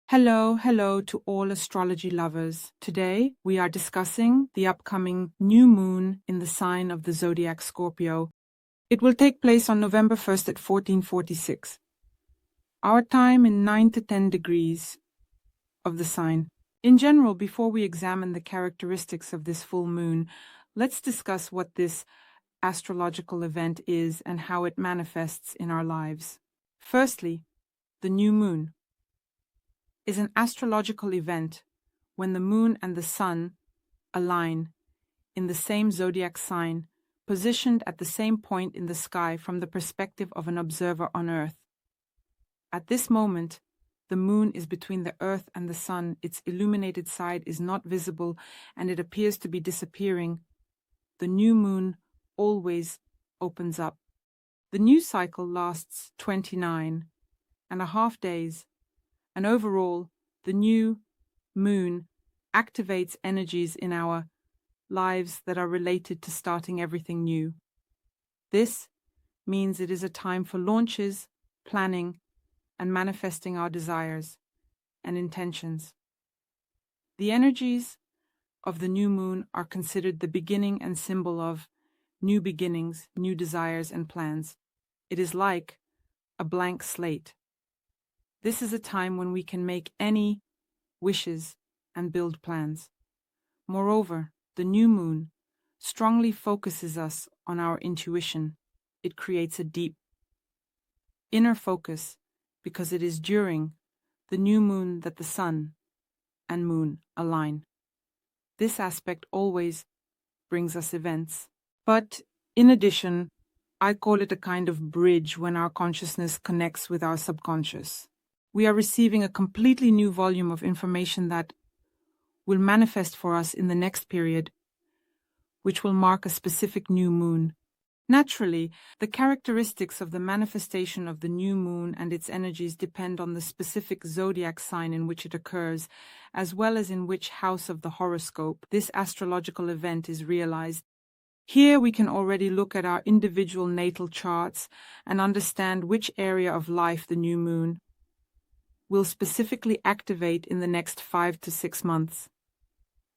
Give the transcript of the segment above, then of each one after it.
Hello to all astrology lovers. Today we are discussing the upcoming new moon in the sign of the zodiac Scorpio. It will take place on November 1st at 1446. Our time in 9 to 10 degrees of the sign. In general, before we examine the characteristics of this full moon, let's discuss what this astrological event is and how it manifests in our lives. Firstly, the new moon is an astrological event when the moon and the sun align in the same zodiac sign, positioned at the same point in the sky from the perspective of an observer on Earth. At this moment, the moon is between the Earth and the sun. Its illuminated side is not visible and it appears to be disappearing. The new moon always opens up. The new cycle lasts 29.5 days. And overall, the new moon activates energies in our lives that are related to starting everything new. This means it is a time for launches, planning, and manifesting our desires and intentions. The energies of the new moon are considered the beginning and symbol of new beginnings, new desires, and plans. It is like a blank slate. This is a time when we can make any wishes and build plans. Moreover, the new moon strongly focuses us on our intuition. It creates a deep inner focus because it is during the new moon that the sun and moon align. This aspect always brings us events. But in addition, I call it a kind of bridge when our consciousness connects with our subconscious. We are receiving a completely new volume of information that will manifest for us in the next period, which will mark a specific new moon. Naturally, the characteristics of the manifestation of the new moon and its energies depend on the specific zodiac sign in which it occurs, as well as in which house of the horoscope this astrological event is realized. Here we can already look at our individual natal charts and understand which area of life the new moon will specifically activate in the next 5 to 6 months.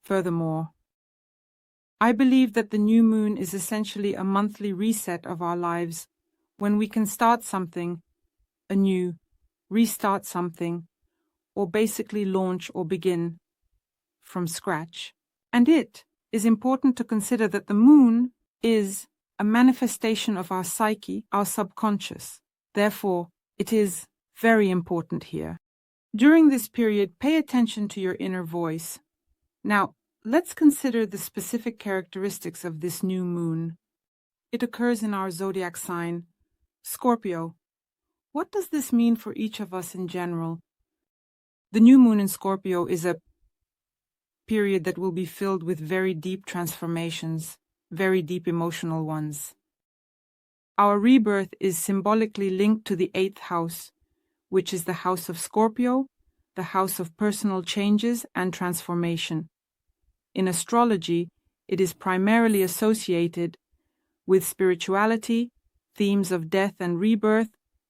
Furthermore, I believe that the new moon is essentially a monthly reset of our lives when we can start something anew, restart something, or basically launch or begin from scratch. And it is important to consider that the moon is a manifestation of our psyche, our subconscious. Therefore, it is very important here. During this period, pay attention to your inner voice. Now, let's consider the specific characteristics of this new moon. It occurs in our zodiac sign, Scorpio. What does this mean for each of us in general? The new moon in Scorpio is a period that will be filled with very deep transformations, very deep emotional ones. Our rebirth is symbolically linked to the 8th house, which is the house of Scorpio, the house of personal changes and transformation. In astrology, it is primarily associated with spirituality, themes of death and rebirth,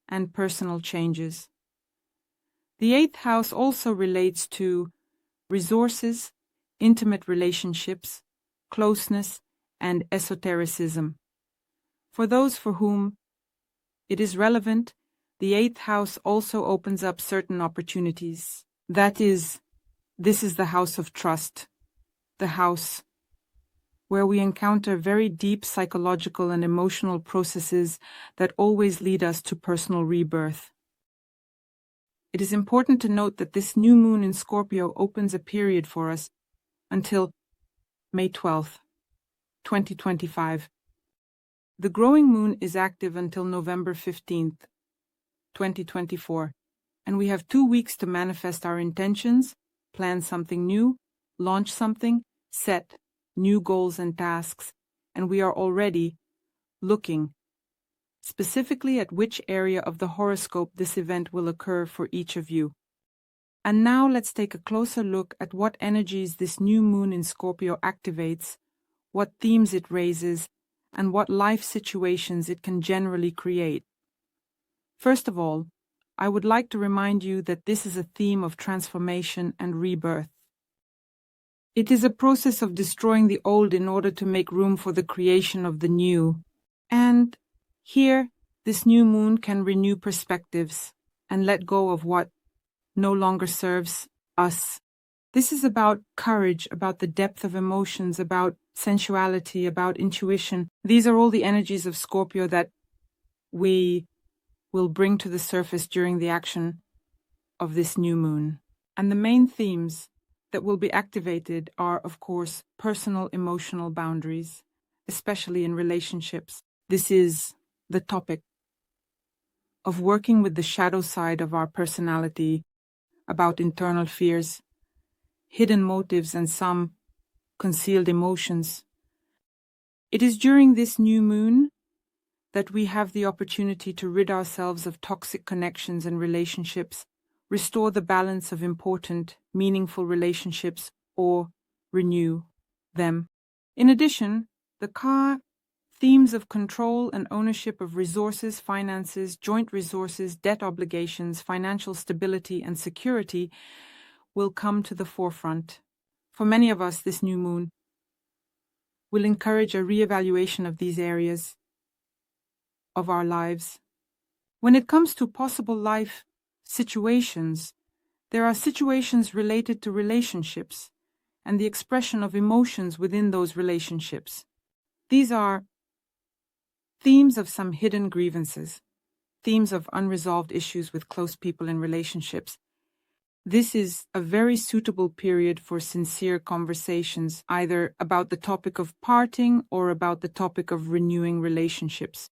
and personal changes. The 8th house also relates to resources, intimate relationships, closeness, and esotericism. For those for whom it is relevant, the 8th house also opens up certain opportunities. That is, this is the house of trust, the house where we encounter very deep psychological and emotional processes that always lead us to personal rebirth. It is important to note that this new moon in Scorpio opens a period for us until May 12th, 2025. The growing moon is active until November 15th, 2024, and we have 2 weeks to manifest our intentions, plan something new, launch something, set new goals and tasks, and we are already looking specifically at which area of the horoscope this event will occur for each of you. And now let's take a closer look at what energies this new moon in Scorpio activates, what themes it raises, and what life situations it can generally create. First of all, I would like to remind you that this is a theme of transformation and rebirth. It is a process of destroying the old in order to make room for the creation of the new. And here, this new moon can renew perspectives and let go of what no longer serves us. This is about courage, about the depth of emotions, about sensuality, about intuition. These are all the energies of Scorpio that we will bring to the surface during the action of this new moon. And the main themes that will be activated are, of course, personal emotional boundaries, especially in relationships. This is the topic of working with the shadow side of our personality, about internal fears, hidden motives, and some concealed emotions. It is during this new moon that we have the opportunity to rid ourselves of toxic connections and relationships, restore the balance of important, meaningful relationships, or renew them. In addition, the themes of control and ownership of resources, finances, joint resources, debt obligations, financial stability, and security will come to the forefront. For many of us, this new moon will encourage a reevaluation of these areas of our lives. When it comes to possible life situations, there are situations related to relationships and the expression of emotions within those relationships. These are themes of some hidden grievances, themes of unresolved issues with close people in relationships. This is a very suitable period for sincere conversations, either about the topic of parting or about the topic of renewing relationships.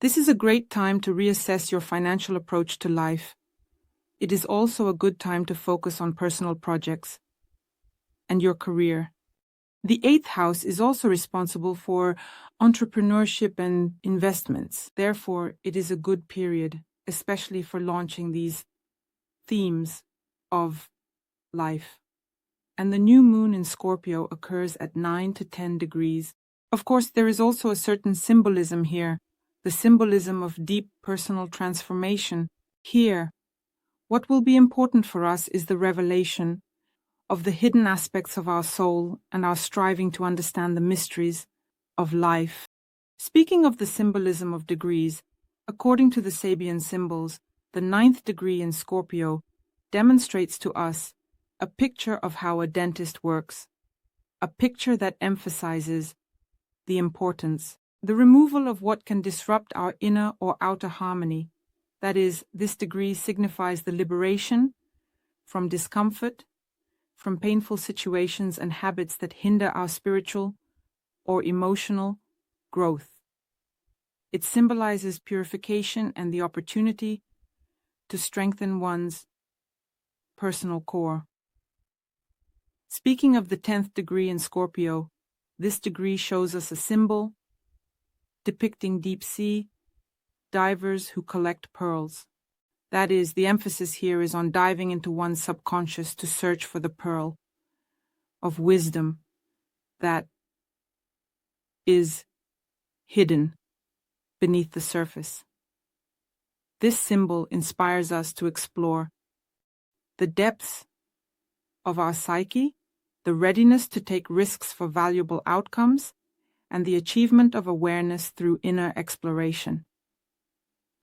This is a great time to reassess your financial approach to life. It is also a good time to focus on personal projects and your career. The 8th house is also responsible for entrepreneurship and investments. Therefore, it is a good period, especially for launching these themes of life. And the new moon in Scorpio occurs at 9 to 10 degrees. Of course, there is also a certain symbolism here, the symbolism of deep personal transformation. Here, what will be important for us is the revelation of the hidden aspects of our soul and our striving to understand the mysteries of life. Speaking of the symbolism of degrees, according to the Sabian symbols, the 9th degree in Scorpio demonstrates to us a picture of how a dentist works, a picture that emphasizes the importance, the removal of what can disrupt our inner or outer harmony. That is, this degree signifies the liberation from discomfort, from painful situations and habits that hinder our spiritual or emotional growth. It symbolizes purification and the opportunity to strengthen one's personal core. Speaking of the 10th degree in Scorpio, this degree shows us a symbol depicting deep sea divers who collect pearls. That is, the emphasis here is on diving into one's subconscious to search for the pearl of wisdom that is hidden beneath the surface. This symbol inspires us to explore the depths of our psyche, the readiness to take risks for valuable outcomes, and the achievement of awareness through inner exploration.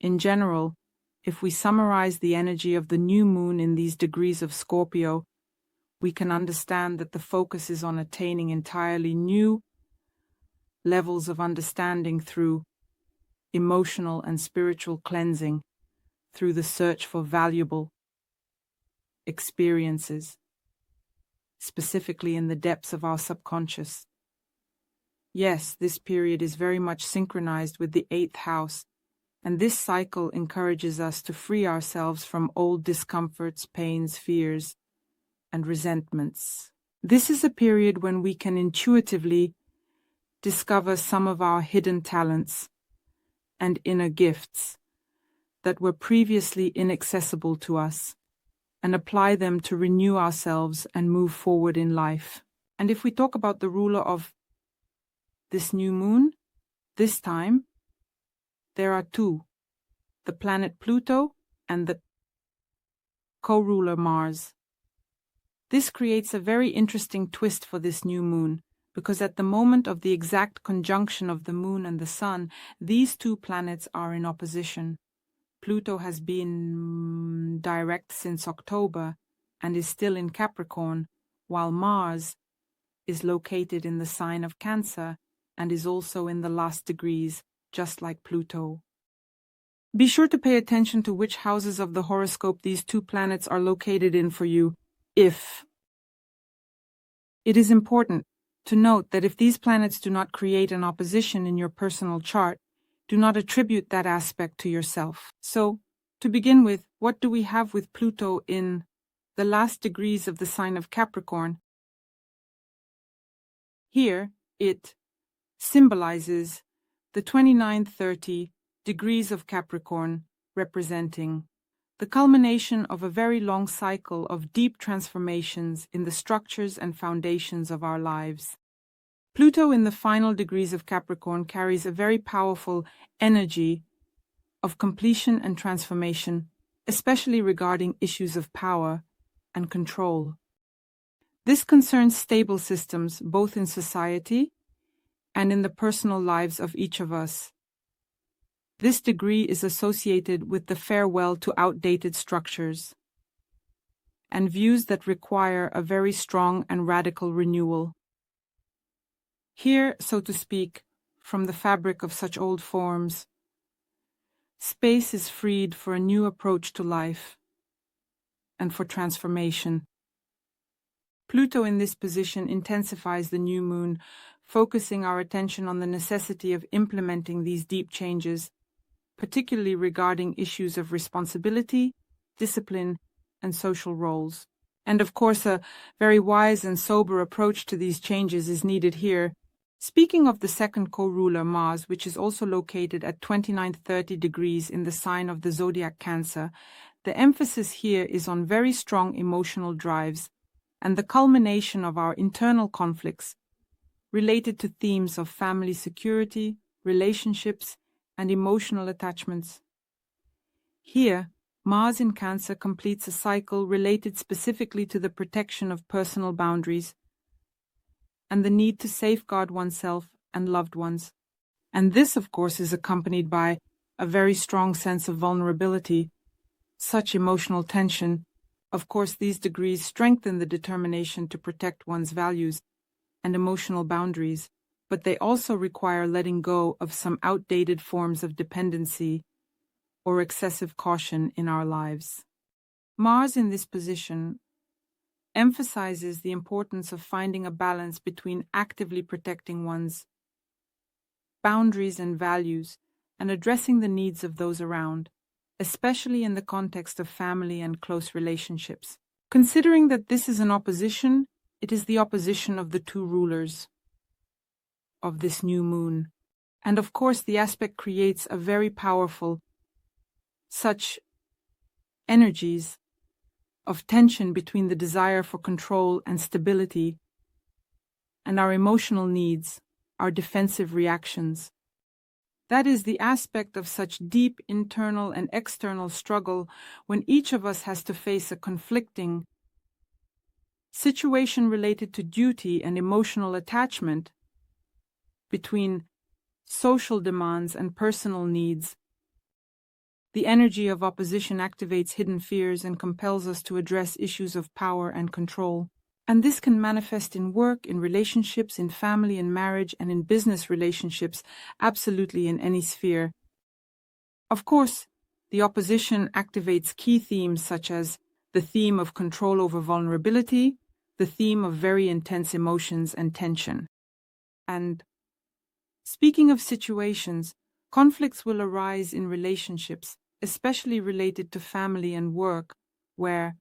In general, if we summarize the energy of the new moon in these degrees of Scorpio, we can understand that the focus is on attaining entirely new levels of understanding through emotional and spiritual cleansing, through the search for valuable experiences, specifically in the depths of our subconscious. Yes, this period is very much synchronized with the 8th house, and this cycle encourages us to free ourselves from old discomforts, pains, fears, and resentments. This is a period when we can intuitively discover some of our hidden talents and inner gifts that were previously inaccessible to us, and apply them to renew ourselves and move forward in life. And if we talk about the ruler of this new moon, this time, there are two, the planet Pluto and the co-ruler Mars. This creates a very interesting twist for this new moon, because at the moment of the exact conjunction of the moon and the sun, these two planets are in opposition. Pluto has been direct since October and is still in Capricorn, while Mars is located in the sign of Cancer and is also in the last degrees, just like Pluto. Be sure to pay attention to which houses of the horoscope these two planets are located in for you, if. It is important to note that if these planets do not create an opposition in your personal chart, do not attribute that aspect to yourself. So, to begin with, what do we have with Pluto in the last degrees of the sign of Capricorn? Here, it symbolizes the 29-30 degrees of Capricorn, representing the culmination of a very long cycle of deep transformations in the structures and foundations of our lives. Pluto in the final degrees of Capricorn carries a very powerful energy of completion and transformation, especially regarding issues of power and control. This concerns stable systems both in society and in the personal lives of each of us. This degree is associated with the farewell to outdated structures and views that require a very strong and radical renewal. Here, so to speak, from the fabric of such old forms, space is freed for a new approach to life and for transformation. Pluto in this position intensifies the new moon, focusing our attention on the necessity of implementing these deep changes, particularly regarding issues of responsibility, discipline, and social roles. And of course, a very wise and sober approach to these changes is needed here. Speaking of the second co-ruler, Mars, which is also located at 29-30 degrees in the sign of the zodiac Cancer, the emphasis here is on very strong emotional drives and the culmination of our internal conflicts related to themes of family security, relationships, and emotional attachments. Here, Mars in Cancer completes a cycle related specifically to the protection of personal boundaries and the need to safeguard oneself and loved ones. And this, of course, is accompanied by a very strong sense of vulnerability, such emotional tension. Of course, these degrees strengthen the determination to protect one's values and emotional boundaries, but they also require letting go of some outdated forms of dependency or excessive caution in our lives. Mars in this position emphasizes the importance of finding a balance between actively protecting one's boundaries and values and addressing the needs of those around, especially in the context of family and close relationships. Considering that this is an opposition, it is the opposition of the two rulers of this new moon. And of course, the aspect creates a very powerful such energies of tension between the desire for control and stability and our emotional needs, our defensive reactions. That is the aspect of such deep internal and external struggle when each of us has to face a conflicting situation related to duty and emotional attachment between social demands and personal needs. The energy of opposition activates hidden fears and compels us to address issues of power and control. And this can manifest in work, in relationships, in family, in marriage, and in business relationships, absolutely in any sphere. Of course, the opposition activates key themes such as the theme of control over vulnerability, the theme of very intense emotions and tension. And speaking of situations, conflicts will arise in relationships, especially related to family and work, where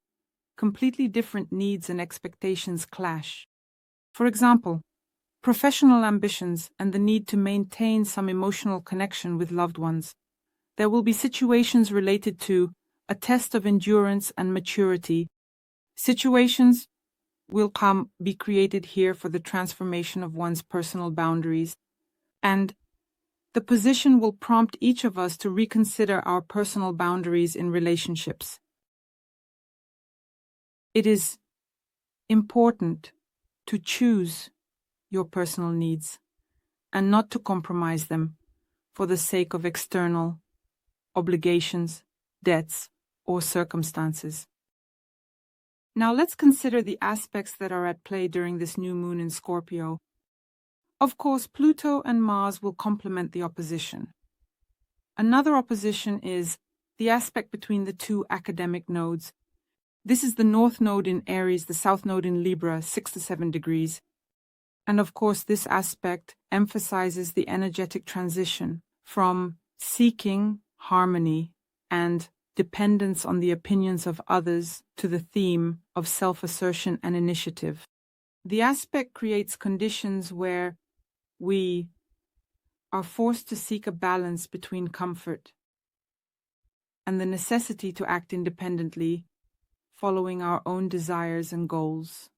completely different needs and expectations clash. For example, professional ambitions and the need to maintain some emotional connection with loved ones. There will be situations related to a test of endurance and maturity. Situations will be created here for the transformation of one's personal boundaries, and the position will prompt each of us to reconsider our personal boundaries in relationships. It is important to choose your personal needs and not to compromise them for the sake of external obligations, debts, or circumstances. Now let's consider the aspects that are at play during this new moon in Scorpio. Of course, Pluto and Mars will complement the opposition. Another opposition is the aspect between the two academic nodes. This is the North Node in Aries, the South Node in Libra, 6 to 7 degrees. And of course, this aspect emphasizes the energetic transition from seeking harmony and dependence on the opinions of others to the theme of self-assertion and initiative. The aspect creates conditions where we are forced to seek a balance between comfort and the necessity to act independently, following our own desires and goals.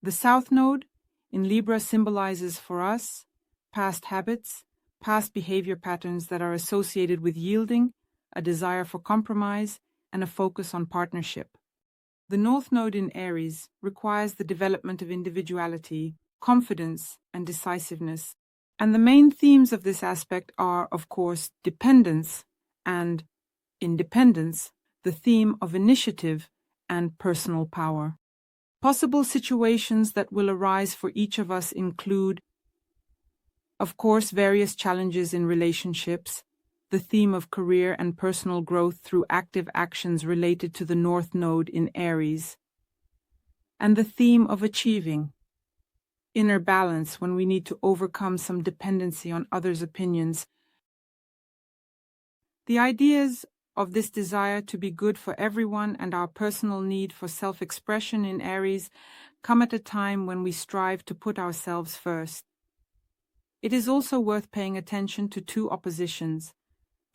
The South Node in Libra symbolizes for us past habits, past behavior patterns that are associated with yielding, a desire for compromise, and a focus on partnership. The North Node in Aries requires the development of individuality, confidence, and decisiveness. And the main themes of this aspect are, of course, dependence and independence, the theme of initiative and personal power. Possible situations that will arise for each of us include, of course, various challenges in relationships, the theme of career and personal growth through active actions related to the North Node in Aries, and the theme of achieving inner balance when we need to overcome some dependency on others' opinions. The ideas of this desire to be good for everyone and our personal need for self-expression in Aries come at a time when we strive to put ourselves first. It is also worth paying attention to two oppositions,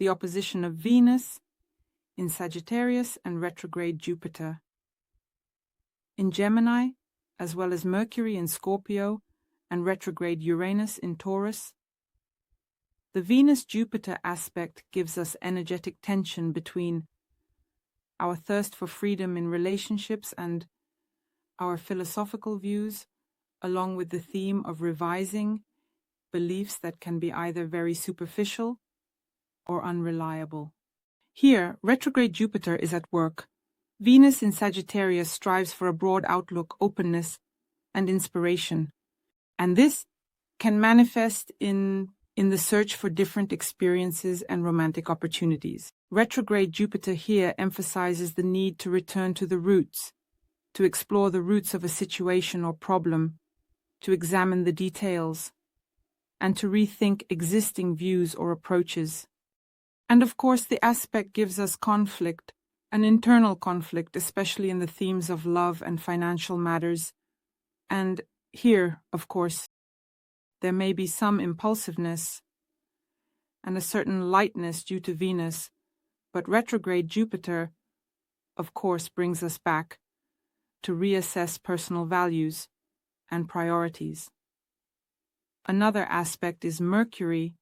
the opposition of Venus in Sagittarius and retrograde Jupiter in Gemini, as well as Mercury in Scorpio and retrograde Uranus in Taurus. The Venus-Jupiter aspect gives us energetic tension between our thirst for freedom in relationships and our philosophical views, along with the theme of revising beliefs that can be either very superficial or unreliable. Here, retrograde Jupiter is at work. Venus in Sagittarius strives for a broad outlook, openness, and inspiration. And this can manifest in the search for different experiences and romantic opportunities. Retrograde Jupiter here emphasizes the need to return to the roots, to explore the roots of a situation or problem, to examine the details, and to rethink existing views or approaches. And of course, the aspect gives us conflict, an internal conflict, especially in the themes of love and financial matters. And here, of course, there may be some impulsiveness and a certain lightness due to Venus, but retrograde Jupiter, of course, brings us back to reassess personal values and priorities. Another aspect is Mercury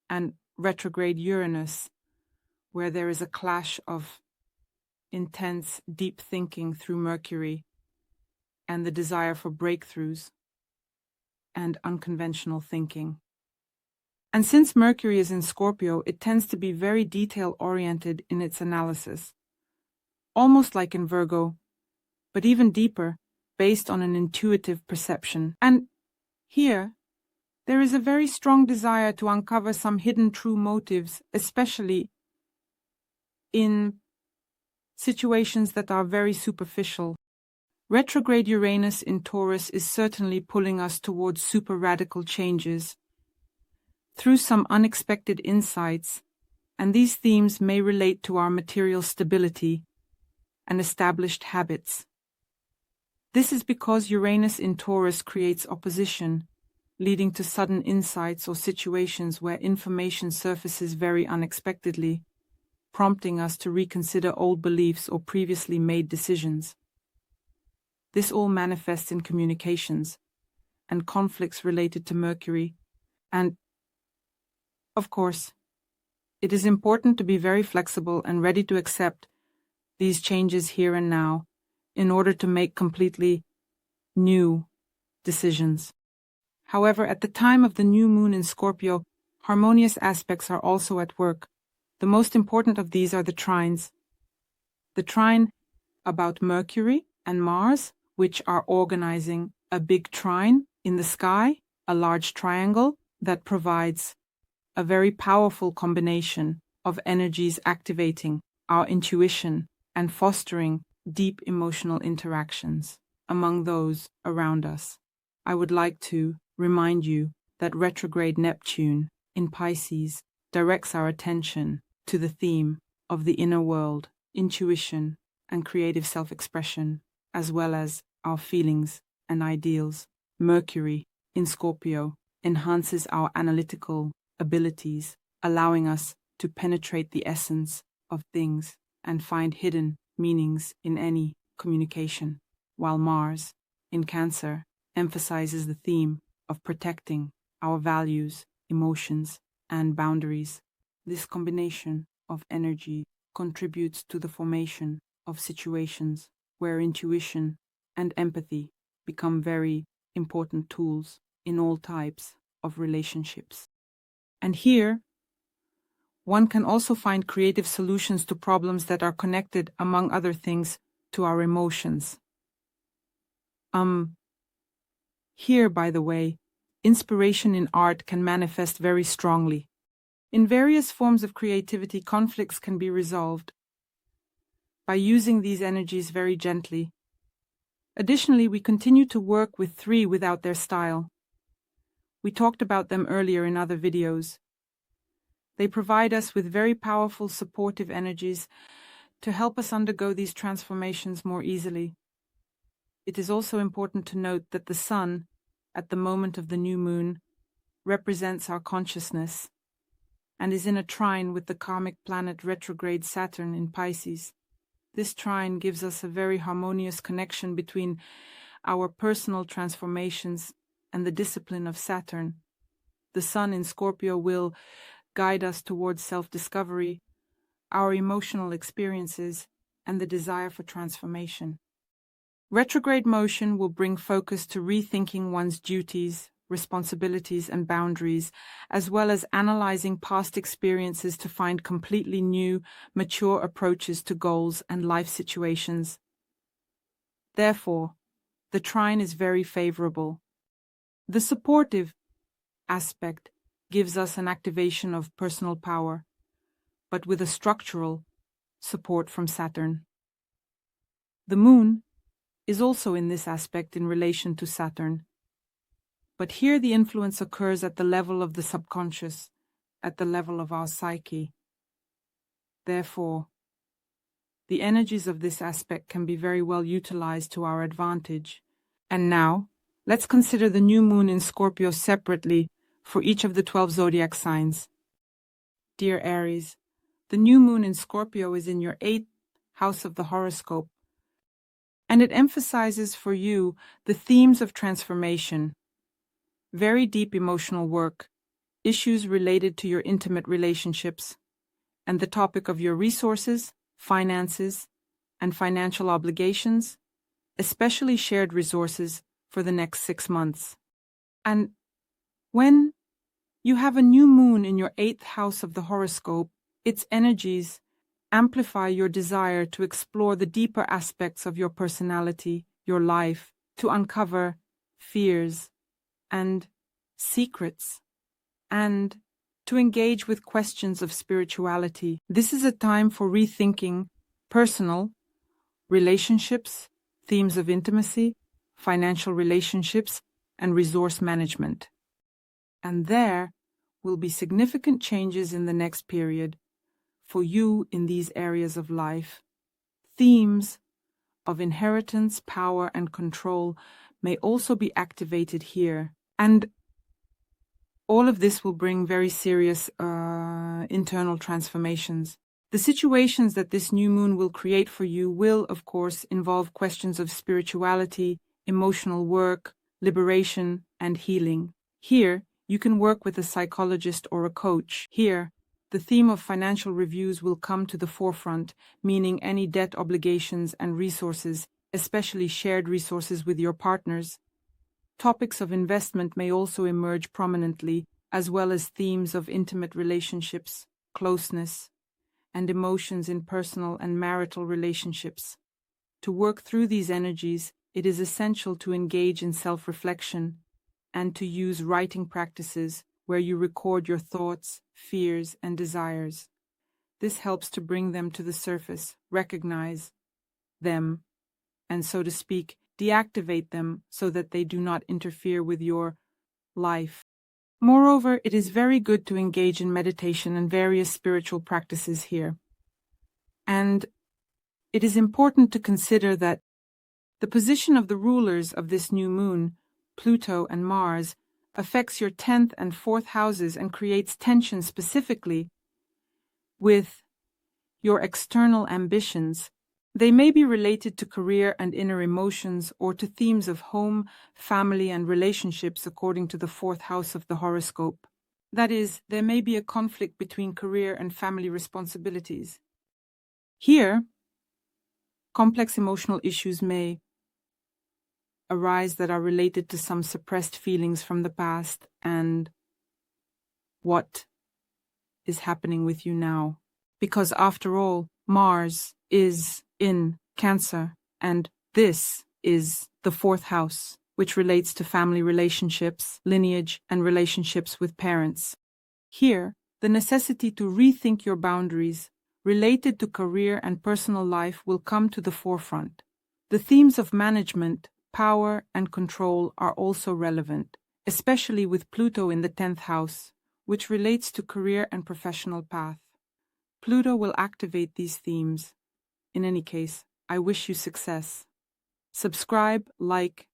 and retrograde Uranus, where there is a clash of intense, deep thinking through Mercury and the desire for breakthroughs and unconventional thinking. And since Mercury is in Scorpio, it tends to be very detail-oriented in its analysis, almost like in Virgo, but even deeper, based on an intuitive perception. And here, there is a very strong desire to uncover some hidden true motives, especially in situations that are very superficial. Retrograde Uranus in Taurus is certainly pulling us towards super radical changes through some unexpected insights, and these themes may relate to our material stability and established habits. This is because Uranus in Taurus creates opposition, leading to sudden insights or situations where information surfaces very unexpectedly, prompting us to reconsider old beliefs or previously made decisions. This all manifests in communications and conflicts related to Mercury, and, of course, it is important to be very flexible and ready to accept these changes here and now, in order to make completely new decisions. However, at the time of the new moon in Scorpio, harmonious aspects are also at work. The most important of these are the trines. The trine about Mercury and Mars, which are organizing a big trine in the sky, a large triangle that provides a very powerful combination of energies activating our intuition and fostering deep emotional interactions among those around us. I would like to remind you that retrograde Neptune in Pisces directs our attention to the theme of the inner world, intuition, and creative self-expression, as well as our feelings and ideals. Mercury in Scorpio enhances our analytical abilities, allowing us to penetrate the essence of things and find hidden meanings in any communication, while Mars in Cancer emphasizes the theme of protecting our values, emotions, and boundaries. This combination of energy contributes to the formation of situations where intuition and empathy become very important tools in all types of relationships. And here, one can also find creative solutions to problems that are connected, among other things, to our emotions. Here, by the way, inspiration in art can manifest very strongly. In various forms of creativity, conflicts can be resolved by using these energies very gently. Additionally, we continue to work with 3 without their style. We talked about them earlier in other videos. They provide us with very powerful supportive energies to help us undergo these transformations more easily. It is also important to note that the Sun, at the moment of the new moon, represents our consciousness and is in a trine with the karmic planet retrograde Saturn in Pisces. This trine gives us a very harmonious connection between our personal transformations and the discipline of Saturn. The Sun in Scorpio will guide us towards self-discovery, our emotional experiences, and the desire for transformation. Retrograde motion will bring focus to rethinking one's duties, responsibilities, and boundaries, as well as analyzing past experiences to find completely new, mature approaches to goals and life situations. Therefore, the trine is very favorable. The supportive aspect gives us an activation of personal power, but with a structural support from Saturn. The moon is also in this aspect in relation to Saturn, but here the influence occurs at the level of the subconscious, at the level of our psyche. Therefore, the energies of this aspect can be very well utilized to our advantage. And now, let's consider the new moon in Scorpio separately for each of the 12 zodiac signs. Dear Aries, the new moon in Scorpio is in your 8th house of the horoscope, and it emphasizes for you the themes of transformation, very deep emotional work, issues related to your intimate relationships, and the topic of your resources, finances, and financial obligations, especially shared resources for the next 6 months. And when you have a new moon in your 8th house of the horoscope, its energies amplify your desire to explore the deeper aspects of your personality, your life, to uncover fears and secrets, and to engage with questions of spirituality. This is a time for rethinking personal relationships, themes of intimacy, financial relationships, and resource management. And there will be significant changes in the next period for you in these areas of life. Themes of inheritance, power, and control may also be activated here. And all of this will bring very serious internal transformations. The situations that this new moon will create for you will, of course, involve questions of spirituality, emotional work, liberation, and healing. Here, you can work with a psychologist or a coach. Here, the theme of financial reviews will come to the forefront, meaning any debt obligations and resources especially shared resources with your partners. Topics of investment may also emerge prominently, as well as themes of intimate relationships, closeness, and emotions in personal and marital relationships. To work through these energies, it is essential to engage in self-reflection and to use writing practices where you record your thoughts, fears, and desires. This helps to bring them to the surface, recognize them, and, so to speak, deactivate them so that they do not interfere with your life. Moreover, it is very good to engage in meditation and various spiritual practices here. And it is important to consider that the position of the rulers of this new moon, Pluto and Mars, affects your 10th and 4th houses and creates tension specifically with your external ambitions. They may be related to career and inner emotions or to themes of home, family, and relationships according to the 4th house of the horoscope. That is, there may be a conflict between career and family responsibilities. Here, complex emotional issues may arise that are related to some suppressed feelings from the past and what is happening with you now. Because after all, Mars is in Cancer, and this is the 4th house, which relates to family relationships, lineage, and relationships with parents. Here, the necessity to rethink your boundaries related to career and personal life will come to the forefront. The themes of management, power, and control are also relevant, especially with Pluto in the 10th house, which relates to career and professional path. Pluto will activate these themes. In any case, I wish you success. Subscribe, like,